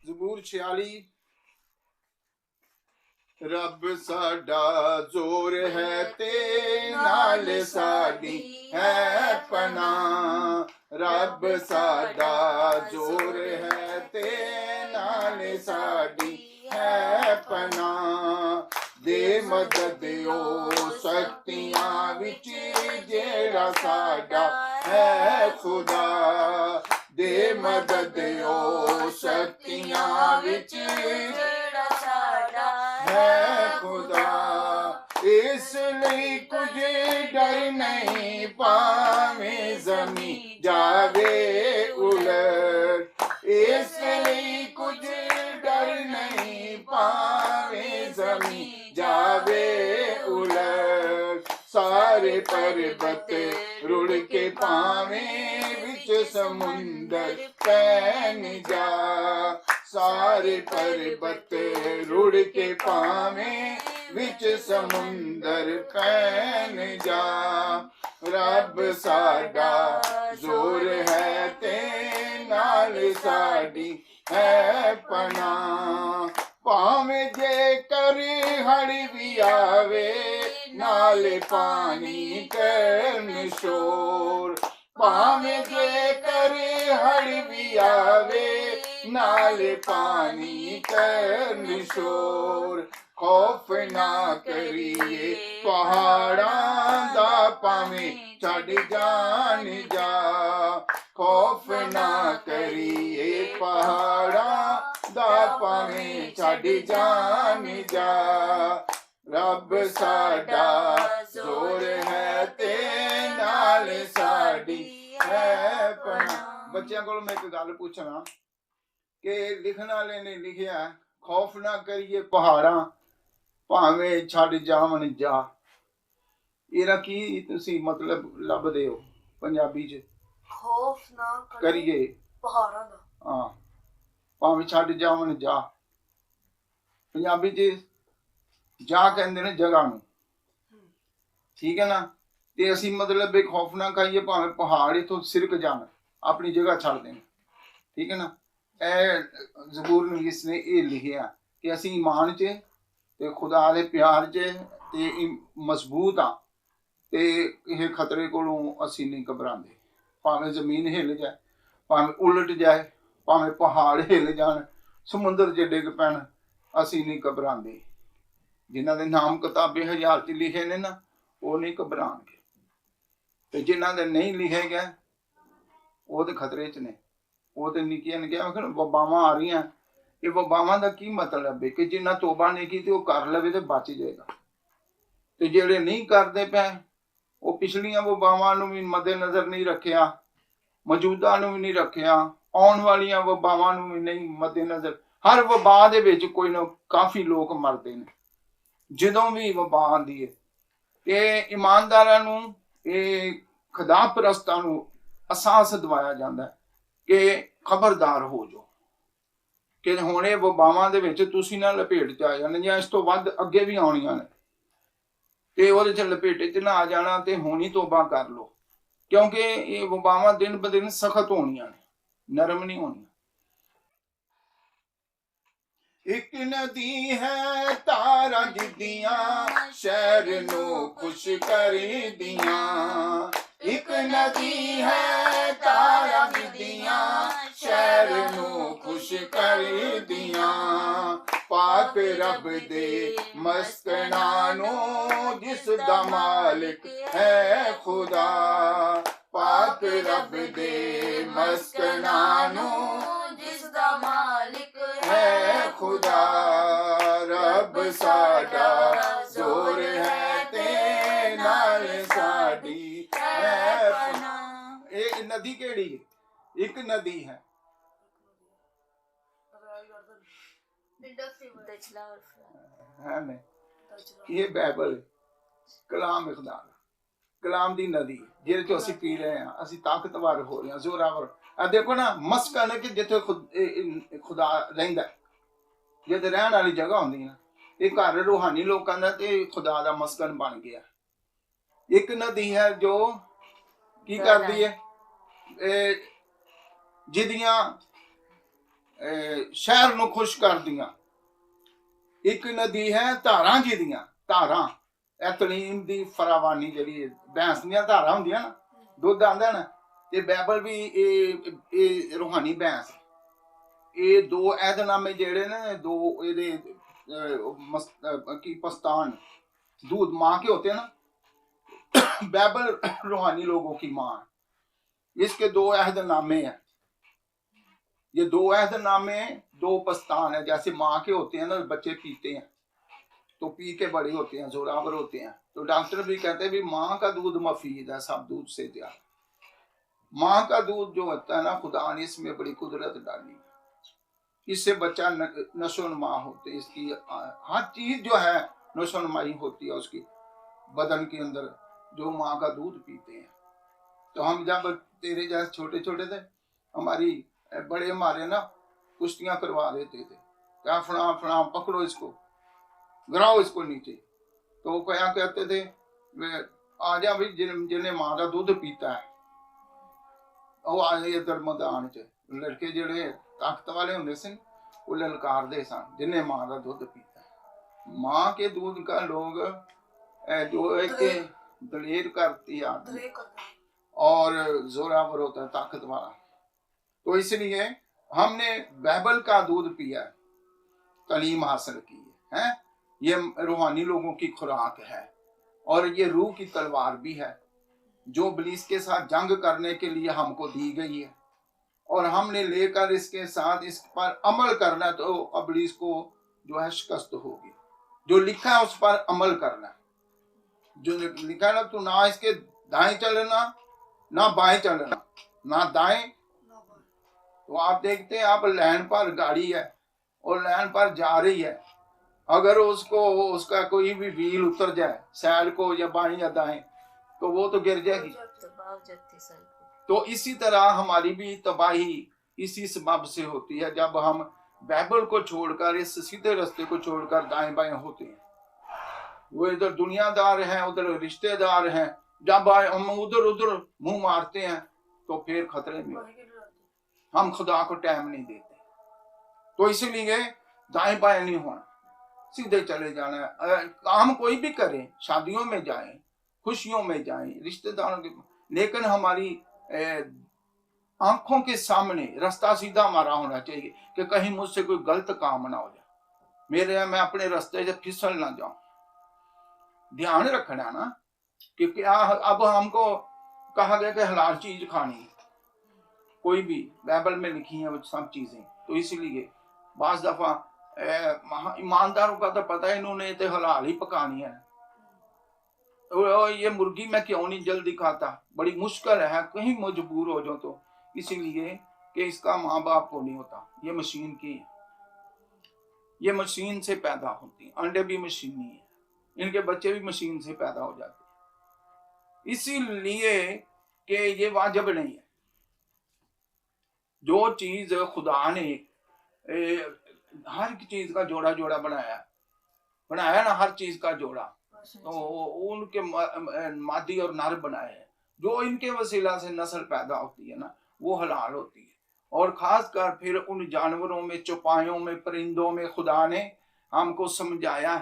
ਜ਼ਬੂਰ 46 ਰੱਬ ਸਾਡਾ ਜ਼ੋਰ ਹੈ ਤੇ ਨਾਲ ਸਾਡੀ ਹੈ ਪਨਾਹ। ਰੱਬ ਸਾਡਾ ਜ਼ੋਰ ਹੈ ਤੇ ਨਾਲ ਸਾਡੀ ਹੈ ਪਨਾਹ। ਦੇ ਮਦਦ ਓ ਸ਼ਕਤੀਆਂ ਵਿੱਚ ਜਿਹੜਾ ਸਾਡਾ ਹੈ ਖੁਦਾ। ਦੇ ਮਦਦ ਓ ਸ਼ਕਤੀਆਂ ਵਿੱਚ ਜਿਹੜਾ ਸਾਡਾ ਹੈ ਖੁਦਾ। ਇਸ ਲਈ ਕੁਝ ਡਰ ਨਹੀਂ ਭਾਵੇਂ ਜ਼ਮੀਨ ਜਾਵੇ ਉਲਟ। ਇਸ ਲਈ ਕੁਝ ਡਰ ਨਹੀਂ ਭਾਵੇਂ ਜ਼ਮੀਨ ਜਾਵੇ ਉਲਟ। ਸਾਰੇ ਪਰਬਤ ਰੁੜ ਕੇ ਭਾਵੇਂ ਵਿੱਚ ਸਮੁੰਦਰ ਪੈਣ ਜਾ। ਸਾਰੇ ਪਰਬਤ ਰੁੜ ਕੇ ਭਾਵੇਂ ਵਿੱਚ ਸਮੁੰਦਰ ਪੈਣ ਜਾ। ਰੱਬ ਸਾਡਾ ਜ਼ੋਰ ਹੈ ਤੇ ਨਾਲ ਸਾਡੀ ਹੈ ਪਨਾਹ। ਭਾਵੇਂ ਜੇਕਰ ਹੜ੍ਹ ਵੀ ਆਵੇ ਨਾਲ ਪਾਣੀ ਕਰਨ ਸ਼ੋਰ। ਭਾਵੇਂ ਜੇਕਰ ਹੜ੍ਹ ਵੀ ਆਵੇ ਨਾਲ ਪਾਣੀ ਕਰਨ ਸ਼ੋਰ। ਖੌਫ ਨਾ ਕਰੀਏ ਪਹਾੜਾਂ ਦਾ ਭਾਵੇਂ ਛੱਡ ਜਾਣ ਜਾ। ਖੌਫ ਨਾ ਕਰੀਏ ਪਹਾੜਾਂ ਦਾ ਭਾਵੇਂ ਛੱਡ ਜਾਣ ਜਾ। ਰੱਬ ਸਾਡਾ ਜ਼ੋਰ ਹੈ ਤੇ ਨਾਲ ਸਾਡੀ ਹੈ ਪਨਾਹ। ਬੱਚਿਆਂ ਕੋਲ ਮੈਂ ਇੱਕ ਗੱਲ ਪੁੱਛਣਾ ਕਿ ਲਿਖਣ ਵਾਲੇ ਨੇ ਲਿਖਿਆ ਖੌਫ ਨਾ ਕਰੀਏ ਪਹਾੜਾਂ ਭਾਵੇਂ ਛੱਡ ਜਾਵਣ ਜਾ। ਇਹਦਾ ਕੀ ਤੁਸੀਂ ਮਤਲਬ ਲੱਭਦੇ ਹੋ ਪੰਜਾਬੀ ਚ? ਖੌਫ ਨਾ ਕਰੀਏ ਪਹਾੜਾਂ ਦਾ, ਹਾਂ, ਭਾਵੇਂ ਛੱਡ ਜਾਵਣ ਜਾ। ਪੰਜਾਬੀ ਚ ਜਾ ਕਹਿੰਦੇ ਨੇ ਜਗ੍ਹਾ ਨੂੰ, ਠੀਕ ਹੈ ਨਾ। ਤੇ ਅਸੀਂ ਮਤਲਬ ਇਹ ਖੌਫ ਨਾ ਖਾਈਏ ਭਾਵੇਂ ਪਹਾੜ ਇਥੋਂ ਸਿਰਕ ਜਾਣ, ਆਪਣੀ ਜਗ੍ਹਾ ਛੱਡ ਦੇਣ, ਠੀਕ ਹੈ ਨਾ। ਇਹ ਜ਼ਬੂਰ ਨਵੀਸ ਨੇ ਇਹ ਲਿਖਿਆ ਕਿ ਅਸੀਂ ਈਮਾਨ 'ਚ ਤੇ ਖੁਦਾ ਦੇ ਪਿਆਰ 'ਚ ਤੇ ਮਜ਼ਬੂਤ ਆ ਤੇ ਇਹ ਖਤਰੇ ਕੋਲੋਂ ਅਸੀਂ ਨਹੀਂ ਘਬਰਾਉਂਦੇ। ਭਾਵੇਂ ਜ਼ਮੀਨ ਹਿੱਲ ਜਾਏ, ਭਾਵੇਂ ਉਲਟ ਜਾਏ, ਭਾਵੇਂ ਪਹਾੜ ਹਿੱਲ ਜਾਣ, ਸਮੁੰਦਰ 'ਚ ਡਿੱਗ ਪੈਣ, ਅਸੀਂ ਨਹੀਂ ਘਬਰਾਉਂਦੇ। ਜਿਨ੍ਹਾਂ ਦੇ ਨਾਮ ਕਿਤਾਬੇ ਹਜ਼ਾਰ 'ਚ ਲਿਖੇ ਨੇ ਨਾ, ਉਹ ਨਹੀਂ ਘਬਰਾਉਣਗੇ। ਤੇ ਜਿਨ੍ਹਾਂ ਦੇ ਨਹੀਂ ਲਿਖੇ ਗਏ ਉਹ ਤੇ ਖਤਰੇ 'ਚ ਨੇ। ਉਹ ਤੇ ਨਿੱਕੀਆਂ ਨੇ ਕਿਹਾ ਵਬਾਵਾਂ ਆ ਰਹੀਆਂ। ਇਹ ਵਬਾਵਾਂ ਦਾ ਕੀ ਮਤਲਬ ਹੈ ਕਿ ਜਿੰਨਾ ਤੋਬਾ ਨਹੀਂ ਕੀਤੀ ਉਹ ਕਰ ਲਵੇ ਤੇ ਬਚ ਜਾਏਗਾ। ਤੇ ਜਿਹੜੇ ਨਹੀਂ ਕਰਦੇ ਪਏ ਉਹ ਪਿਛਲੀਆਂ ਵਬਾਵਾਂ ਨੂੰ ਵੀ ਮੱਦੇ ਨਜ਼ਰ ਨਹੀਂ ਰੱਖਿਆ, ਮੌਜੂਦਾ ਨੂੰ ਵੀ ਨਹੀਂ ਰੱਖਿਆ, ਆਉਣ ਵਾਲੀਆਂ ਵਬਾਵਾਂ ਨੂੰ ਵੀ ਨਹੀਂ ਮੱਦੇ ਨਜ਼ਰ। ਹਰ ਵਬਾ ਦੇ ਵਿੱਚ ਕੋਈ ਨਾ ਕਾਫੀ ਲੋਕ ਮਰਦੇ ਨੇ ਜਦੋਂ ਵੀ ਵਬਾ ਆਉਂਦੀ ਹੈ। ਇਹ ਇਮਾਨਦਾਰਾਂ ਨੂੰ, ਇਹ ਖੁਦਾ ਪ੍ਰਸਤਾਂ ਨੂੰ ਅਹਿਸਾਸ ਦਿਵਾਇਆ ਜਾਂਦਾ ਕਿ ਖਬਰਦਾਰ ਹੋ ਜਾਓ ਕਿ ਹੁਣ ਇਹ ਵਬਾਵਾਂ ਦੇ ਵਿੱਚ ਤੁਸੀਂ ਨਾ ਲਪੇਟ 'ਚ ਆ ਜਾਣੇ, ਜਾਂ ਇਸ ਤੋਂ ਵੱਧ ਅੱਗੇ ਵੀ ਆਉਣੀਆਂ ਨੇ ਤੇ ਉਹਦੇ 'ਚ ਲਪੇਟੇ 'ਚ ਨਾ ਆ ਜਾਣਾ। ਤੇ ਹੁਣ ਹੀ ਤੋਬਾ ਕਰ ਲਓ, ਕਿਉਂਕਿ ਇਹ ਵਬਾਵਾਂ ਦਿਨ ਬ ਦਿਨ ਸਖਤ ਹੋਣੀਆਂ ਨੇ, ਨਰਮ ਨਹੀਂ ਹੋਣੀਆਂ। ਇੱਕ ਨਦੀ ਹੈ ਤਾਰਾਂ ਜਿੱਦੀਆਂ ਸ਼ਹਿਰ ਨੂੰ ਖੁਸ਼ ਕਰਦੀਆਂ। ਇੱਕ ਨਦੀ ਹੈ ਤਾਰਾਂ ਜਿੱਦੀਆਂ ਸ਼ਹਿਰ ਨੂੰ ਖੁਸ਼ ਕਰਦੀਆਂ। ਪਾਕ ਰੱਬ ਦੇ ਮਸਕਨਾਂ ਨੂੰ ਜਿਸ ਦਾ ਮਾਲਿਕ ਹੈ ਖੁਦਾ। ਪਾਕ ਰੱਬ ਦੇ ਮਸਕਨਾਂ ਨੂੰ ਜਿਸ ਦਾ ਮਾਲਿਕ ਹੈ ਖੁਦਾ। ਰੱਬ ਸਾਡਾ ਜ਼ੋਰ ਹੈ ਤੇ ਨਾਲ ਸਾਡੀ ਹੈ ਪਨਾਹ। ਇਹ ਨਦੀ ਕਿਹੜੀ? ਇੱਕ ਨਦੀ ਹੈ ਹੈ ਨੇ। ਇਹ ਬਾਈਬਲ ਕਲਾਮ ਖੁਦਾ, ਕਲਾਮ ਦੀ ਨਦੀ ਜਿਹਦੇ ਚੋਂ ਅਸੀਂ ਪੀ ਰਹੇ ਹਾਂ। ਅਸੀਂ ਤਾਕਤਵਰ ਹੋ ਰਹੇ ਹਾਂ, ਜ਼ੋਰਾਵਰ। ਆ ਦੇਖੋ ਨਾ, ਮਸਕਨ ਹੈ ਕਿ ਜਿੱਥੇ ਖੁਦਾ ਰਹਿੰਦਾ, ਜਿੱਥੇ ਰਹਿਣ ਵਾਲੀ ਜਗ੍ਹਾ ਹੁੰਦੀ ਨਾ, ਇਹ ਘਰ ਰੂਹਾਨੀ ਲੋਕਾਂ ਦਾ ਤੇ ਖੁਦਾ ਦਾ ਮਸਕਨ ਬਣ ਗਿਆ। ਇੱਕ ਨਦੀ ਹੈ ਜੋ ਕੀ ਕਰਦੀ ਹੈ, ਜਿਹਦੀਆਂ ਸ਼ਹਿਰ ਨੂੰ ਖੁਸ਼ ਕਰਦੀਆਂ। ਇੱਕ ਨਦੀ ਹੈ ਧਾਰਾਂ ਜੀ ਦੀਆਂ ਧਾਰਾਂ, ਇਹ ਤਲੀਮ ਦੀ ਫਰਾਵਾਨੀ ਜਿਹੜੀ ਭੈਂਸ ਦੀਆਂ ਧਾਰਾਂ ਹੁੰਦੀਆਂ ਨਾ, ਦੁੱਧ ਆਉਂਦਾ ਨਾ, ਤੇ ਬਾਈਬਲ ਵੀ ਇਹ ਰੂਹਾਨੀ ਭੈਂਸ। ਇਹ ਦੋ ਅਹਿਦਨਾਮੇ ਜਿਹੜੇ ਨੇ, दो ਇਹਦੇ की पस्तान दूध माँ के होते हैं ना, बाइबल रूहानी लोगों की माँ है। इसके दो अहदनामे हैं, ये दो अहदनामे दो पस्तान है। जैसे माँ के होते हैं ना, बच्चे पीते हैं तो पी के बड़े होते हैं, जोरावर होते हैं, तो डॉक्टर भी कहते हैं भी माँ का दूध मफीद है सब दूध से ज्यादा। माँ का दूध जो होता है ना, खुदा ने इसमें बड़ी कुदरत डाली है, इससे बच्चा नशोनुमा होते, इसकी हर चीज जो है नशोनुमाई होती है उसकी बदन के अंदर, जो माँ का दूध पीते हैं। तो हम जब तेरे जैसे छोटे छोटे थे, हमारी बड़े हमारे ना कुश्तियां करवा देते थे, क्या फला फला पकड़ो इसको, गिराओ इसको नीचे, तो वो क्या कहते थे, वे आ जा भाई जिन्हें माँ का दूध पीता है वो आ जाए इधर मैदान च। लड़के जेड़े ताकत वाले होंगे सन वो ललकारते सन, जिन्हें माँ का दूध पीता है। माँ के दूध का लोग जो एक दलेर करती है आदमी और जोरावर होता है, ताकत वाला। तो इसलिए हमने बाइबल का दूध पिया, तालीम हासिल की है, ये रूहानी लोगों की खुराक है, और ये रूह की तलवार भी है जो इब्लीस के साथ जंग करने के लिए हमको दी गई है, और हमने लेकर इसके साथ इस पर अमल करना, तो इब्लीस को जो है शिकस्त होगी। जो लिखा है उस पर अमल करना, जो लिखा है ना, तो ना इसके दाएं चलना ना बाएं चलना, ना दाएं। तो आप देखते हैं, आप लाइन पर गाड़ी है और लाइन पर जा रही है, अगर उसको उसका कोई भी व्हील उतर जाए साइड को या बाएं या दाएं, तो वो तो गिर जाएगी। तो इसी तरह हमारी भी तबाही इसी सबब से होती है, जब हम बाइबल को छोड़कर, इस सीधे रास्ते को छोड़कर दाएं बाएं होते हैं। वो इधर दुनियादार हैं, उधर रिश्तेदार हैं, जब हम उधर उधर मुंह मारते हैं तो फिर खतरे में, हम खुदा को टाइम नहीं देते। तो इसलिए दाएं बाएं नहीं होना, सीधे चले जाना है। काम कोई भी करें, शादियों में जाएं, खुशियों में जाएं, रिश्तेदारों के, लेकिन हमारी आंखों के सामने रास्ता सीधा हमारा होना चाहिए कि कहीं मुझसे कोई गलत काम ना हो जाए, मैं अपने रास्ते से फिसल ना जाऊं। ध्यान रखना ना कि क्या अब हमको कहा गया कि हलाल चीज खानी है, कोई भी बाइबल में लिखी है वो सब चीजें। तो इसलिए बाज दफा ईमानदारों का तो पता है, इन्होंने तो हलाल ही पकानी है, ये मुर्गी मैं क्यों नहीं जल्दी खाता, बड़ी मुश्किल है, कहीं मजबूर हो जाओ तो, इसीलिए कि इसका माँ बाप को नहीं होता, ये मशीन की है, ये मशीन से पैदा होती है, अंडे भी मशीनी है, इनके बच्चे भी मशीन से पैदा हो जाते हैं। इसीलिए कि ये वाजिब नहीं है। जो चीज खुदा ने हर चीज का जोड़ा जोड़ा बनाया ना, हर चीज का जोड़ा, तो उनके मादी और नर बनाए हैं, जो इनके वसीला से नस्ल पैदा होती है ना, वो हलाल होती है। और खास कर फिर उन जानवरों में, चौपायों में, परिंदों में खुदा ने हमको समझाया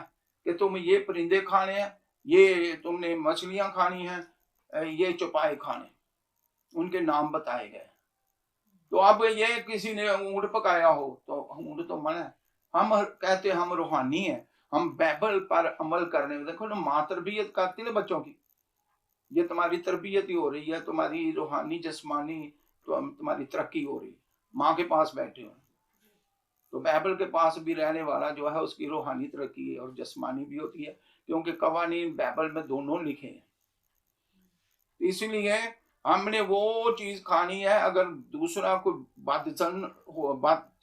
कि तुम ये परिंदे खाने हैं, ये तुमने मछलियां खानी हैं, ये चौपाए खाने, उनके नाम बताए गए। तो अब ये किसी ने ऊंट पकाया हो तो ऊंट तो मना है, हम कहते हैं हम रूहानी हैं, हम बाइबल पर अमल करने में, देखो ना माँ तरबियत करती है बच्चों की, ये तुम्हारी तरबियत ही हो रही है, तुम्हारी रूहानी जिस्मानी तो तुम्हारी तरक्की हो रही है, माँ के पास बैठे हो। तो बाइबल के पास भी रहने वाला जो है उसकी रूहानी तरक्की है और जिस्मानी भी होती है, क्योंकि कवानीन बाइबल में दोनों लिखे हैं। इसलिए हमने वो चीज खानी है, अगर दूसरा कोई बात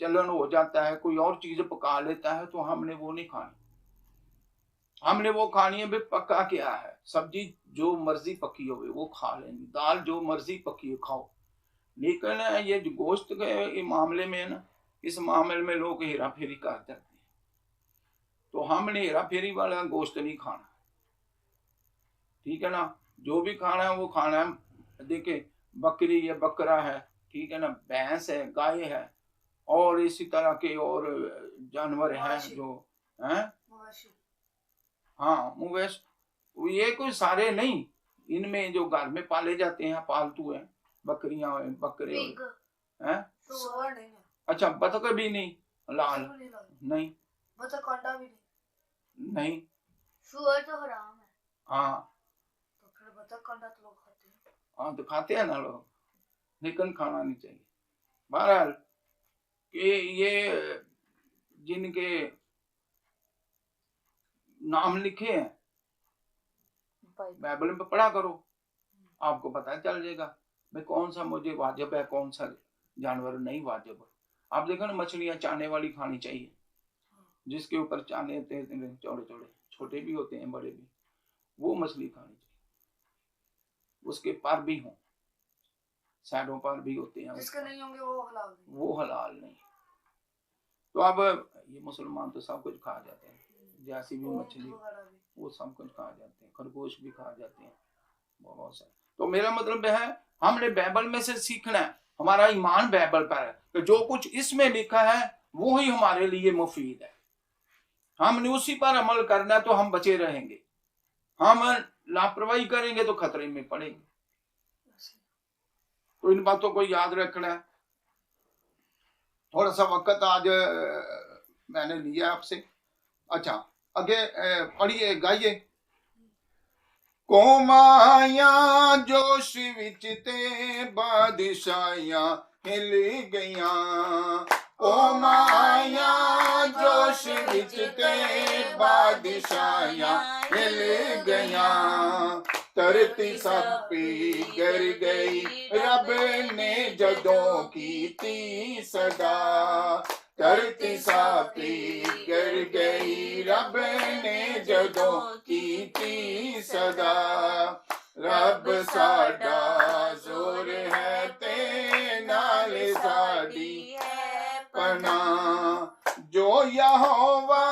चलन हो जाता है, कोई और चीज पका लेता है, तो हमने वो नहीं खानी, हमने वो खानी है भी पक्का क्या है, सब्जी जो मर्जी पकी हो वो खा लेंगे, दाल जो मर्जी पकी हो खाओ। लेकिन ये जो गोश्त के मामले में ना, इस मामले में लोग हेरा फेरी कर देते हैं, तो हमने हेरा फेरी वाला गोश्त नहीं खाना, ठीक है ना। जो भी खाना है वो खाना है, देखे बकरी या बकरा है, ठीक है ना, भैंस है, गाय है, اور اسی طرح کے اور جانور ہیں مویشی۔ جو ہیں مویشی۔ ہاں مویشی، یہ کوئی سارے نہیں، ان میں جو گھر میں پالے جاتے ہیں پالتو ہیں، بکریاں ہیں، بکرے پیگ۔ ہیں۔ سور نہیں ہے۔ اچھا بطخ بھی نہیں حلال؟ بطخ بھی نہیں لائی۔ نہیں بطخ انڈا بھی نہیں۔ نہیں سور تو حرام ہے، ہاں تو پھر بطخ انڈا تو لوگ کھاتے ہیں۔ ہاں تو کھاتے ہیں نا لوگ، لیکن کھانا نہیں چاہیے۔ بہرحال کہ یہ جن کے نام لکھے ہیں بائبل میں پڑھا کرو، آپ کو پتہ چل جائے گا میں کون سا مجھے واجب ہے، کون سا جانور نہیں واجب ہے۔ آپ دیکھو نا مچھلیاں چانے والی کھانی چاہیے، جس کے اوپر چانے ہوتے ہیں چوڑے چوڑے، چھوٹے بھی ہوتے ہیں بڑے بھی، وہ مچھلی کھانی چاہیے، اس کے پر بھی ہوں، سائڈوں پر بھی ہوتے ہیں، جس کے نہیں ہوں گے وہ حلال نہیں۔ وہ حلال نہیں۔ تو اب یہ مسلمان تو سب کچھ کھا جاتے ہیں، جیسی بھی اونٹ مچھلی وغیرہ بھی۔ وہ سب کچھ کھا جاتے ہیں، خرگوش بھی کھا جاتے ہیں، بہت سارے۔ تو میرا مطلب ہے ہم نے بائبل میں سے سیکھنا ہے، ہمارا ایمان بائبل پر ہے کہ جو کچھ اس میں لکھا ہے وہی ہمارے لیے مفید ہے، ہم نے اسی پر عمل کرنا ہے تو ہم بچے رہیں گے، ہم لاپرواہی کریں گے تو خطرے میں پڑیں گے۔ تو ان باتوں کو یاد رکھنا ہے۔ تھوڑا سا وقت آج میں نے لیا آپ سے۔ اچھا اگے پڑھیے گائیے۔ قوماں جوش وچ تے بادشاہیاں ہل گئیاں، قوماں جوش وچ تے بادشاہیاں ہل گئیاں، دھرتی سب پگھل گئی رب نے جدوں کیتی صدا، دھرتی سب پگھل گئی رب نے جدوں کیتی صدا، رب ساڈا زور ہے تے نال ساڈی ہے پناہ، جو یہوہ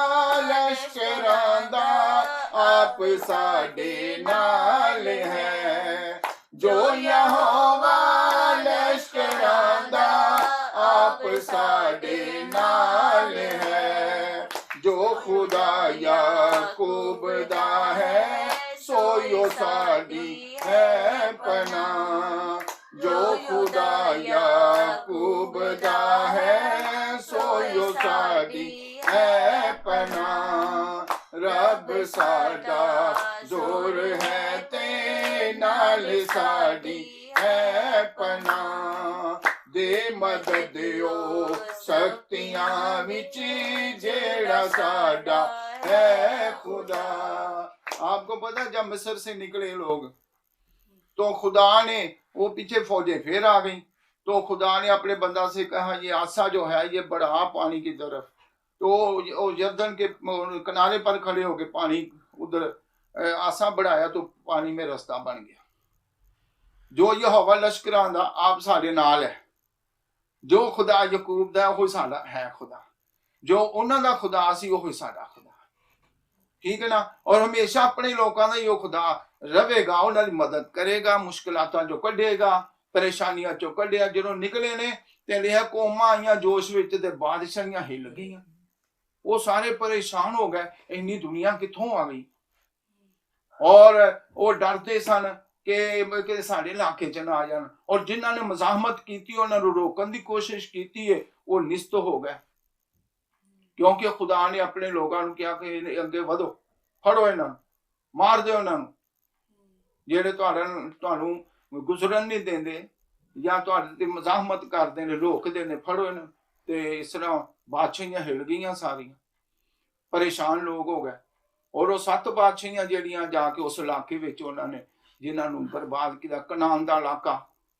لشکراں دا آپ ساڈے نال ہے، جو یہوہ لشکراں دا آپ ساڈے نال ہے، جو خدا یعقوب دا ہے سویو ساڈی ہے پناہ، جو خدا یعقوب دا ہے سویو ساڈی ہے پناہ، رب ساڈا زور ہے تے نال ساڈی ہے پناہ، دے مدد او سختیاں وچ جیڑا ساڈا ہے خدا۔ آپ کو پتا جب مصر سے نکلے لوگ تو خدا نے وہ پیچھے فوجیں پھر آ گئیں، تو خدا نے اپنے بندہ سے کہا یہ عصا جو ہے یہ بڑھا پانی کی طرف، تو یردن کے کنارے پر کھڑے ہو کے پانی ادھر عصا بڑھایا تو پانی میں رستہ بن گیا۔ جو یہوہ لشکراں دا آپ ساڈے نال ہے، جو خدا یعقوب دا وہ ساڈا ہے خدا، جو انہاں دا خدا سی وہی ساڈا خدا، ٹھیک ہے نا۔ اور ہمیشہ اپنے لوگوں دا یہ خدا رہے گا، انہاں دی مدد کرے گا، مشکلاتاں جو کڈے گا، پریشانیاں چوں کڈے، جدوں نکلے نے تے لیا قوماں آئیاں جوش وچ تے بادشاہیاں ہل گئیاں، وہ سارے پریشان ہو گئے اتنی دنیا کتھوں آ گئی، اور وہ ڈرتے سن کہ سارے علاقے چ نہ آ جان، اور جنہاں نے مزاحمت کیتی انہاں نوں روکن دی کوشش کیتی ہے وہ نست ہو گئے، کیونکہ خدا نے اپنے لوگاں نوں کہا کہ اگے ودھو، پھڑو انہاں نوں، مار دیو انہاں نوں، جڑے تانوں گزرن نہیں دیندے یا تہاڈے تے مزاحمت کردے نے، روکدے نے، پھڑو انہاں، تے اس طرح بادشاہیاں ہل گئیاں ساریاں، پریشان لوگ ہو گئے، اور وہ 7 بادشاہیاں جڑیاں جا کے اس علاقے وچ انہاں نے جنہاں نوں برباد کیتا، کنعان دا علاقہ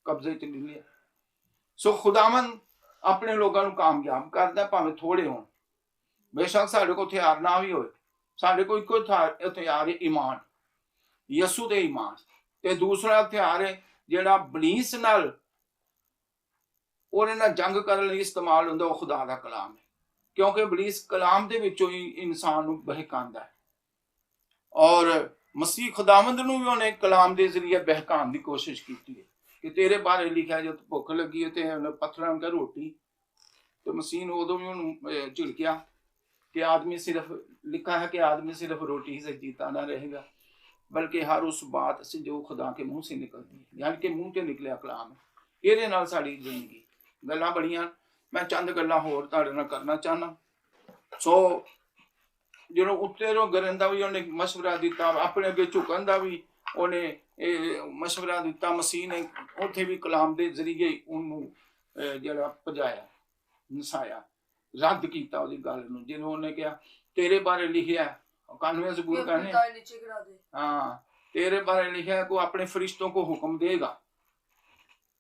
قبضے چ لے لیا۔ سو خداوند اپنے لوگاں نوں کامیاب کردا بھاویں تھوڑے ہون، بے شک ساڈے کو ہتھیار نہ بھی ہوئے، ساڈے کو ایک ہتھیار ہے ایمان، یسوع دے ایمان، تے دوسرا ہتھیار ہے جیڑا ابلیس نال اور جنگ کرنے لئی استعمال ہوندا، وہ خدا دا کلام ہے، کیونکہ ابلیس کلام دے وچوں ہی انسان نوں بہکاندا ہے، اور مسیح خداوند نوں بھی انہیں کلام دے ذریعے بہکان دی کوشش کیتی ہے کہ تیرے بارے لکھا جو بھوک لگی ہے تے پتھراں کا روٹی تو مسیح نے ادو بھی انہوں ਝਿੜਕਿਆ کہ آدمی صرف لکھا ہے کہ آدمی صرف روٹی ہی سے جیتا نہ رہے گا بلکہ ہر اس بات سے جو خدا کے منہ سے نکلتی ہے یعنی کہ منہ سے نکلیا کلام ہے یہ نال ساری زندگی گلاں بڑیاں میں چند گلاں ہور تہاڈے نال کرنا چاہنا سو جدوں اتنے رو گرن دا بھی انہیں مشورہ دیتا اپنے اگے جھکن دا بھی انہیں مشورہ دیتا مسیح نے اتنے بھی کلام دے ذریعے انہوں جڑا پجایا نسایا رد کیتا وہ گل نو جنہوں نے کہا تیرے بارے لکھیا ہے 91 زبور کہنے نیچے گرا دے ہاں تیرے بارے لکھا ہے کہ اپنے فرشتوں کو حکم دے گا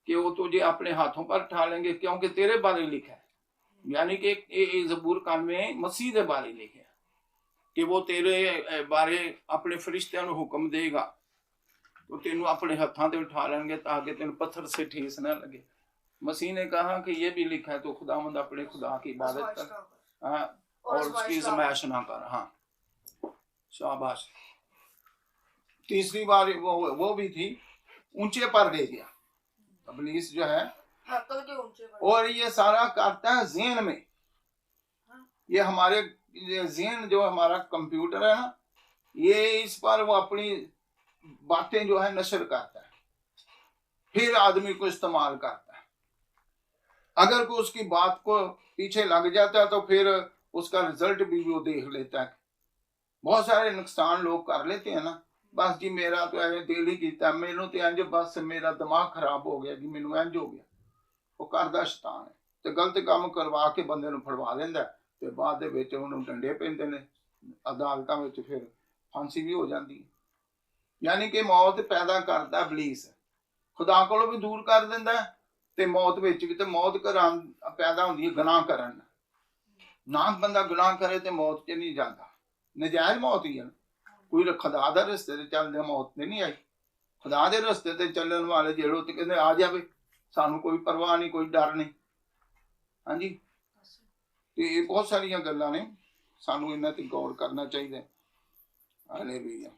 کہ وہ تجھے اپنے ہاتھوں پر اٹھا لیں گے کیونکہ تیرے بارے لکھا ہے یعنی کہ زبور 91 مسیح دے بارے لکھا ہے کہ وہ تیرے بارے اپنے فرشتوں کو حکم دے گا تو تینوں اپنے ہاتھوں تے اٹھا لیں گے تاکہ تینوں پتھر سے ٹھیس نہ لگے مسیح نے کہا کہ یہ بھی لکھا ہے تو خداوند اپنے خدا کی عبادت کر ہاں اور اس کی زمائش نہ کر ہاں شاباش تیسری بار وہ بھی تھی اونچے پر لے گیا ابلیس جو ہے اور یہ سارا کرتا ہے ذہن میں یہ ہمارے ذہن جو ہمارا کمپیوٹر ہے نا یہ اس پر وہ اپنی باتیں جو ہے نشر کرتا ہے پھر آدمی کو استعمال کرتا ہے اگر کوئی اس کی بات کو پیچھے لگ جاتا ہے تو پھر اس کا رزلٹ بھی وہ دیکھ لیتا ہے بہت سارے نقصان لوگ کر لیتے ہیں نا بس جی میرا تو ایویں دل ہی کیتا مینوں تے انج بس میرا دماغ خراب ہو گیا جی مینوں انج ہو گیا وہ کردا شیطان ہے تے غلط کام کروا کے بندے نوں پھڑوا لیندا ہے تے بعد دے وچ انہوں ڈنڈے پیندے نے عدالتاں وچ پھر پھانسی بھی ہو جاندی ہے یعنی کہ موت پیدا کردا ابلیس خدا کولوں بھی دور کر دیندا ہے تے موت وچ بھی تے موت پیدا ہوندی ہے گناہ کرن نہ بندہ گناہ کرے تے موت تے نہیں جاندا نجائز موت ہی ہے کوئی خدا دے رستے تے چلدے موت تے نہیں آئی خدا دے رستے تے چلن والے جڑے تے کہندے آ جاوے سانوں کوئی پرواہ نہیں کوئی ڈر نہیں ہاں جی یہ بہت ساری گلاں نے سانوں انہاں تے غور کرنا چاہیے ہالےلویا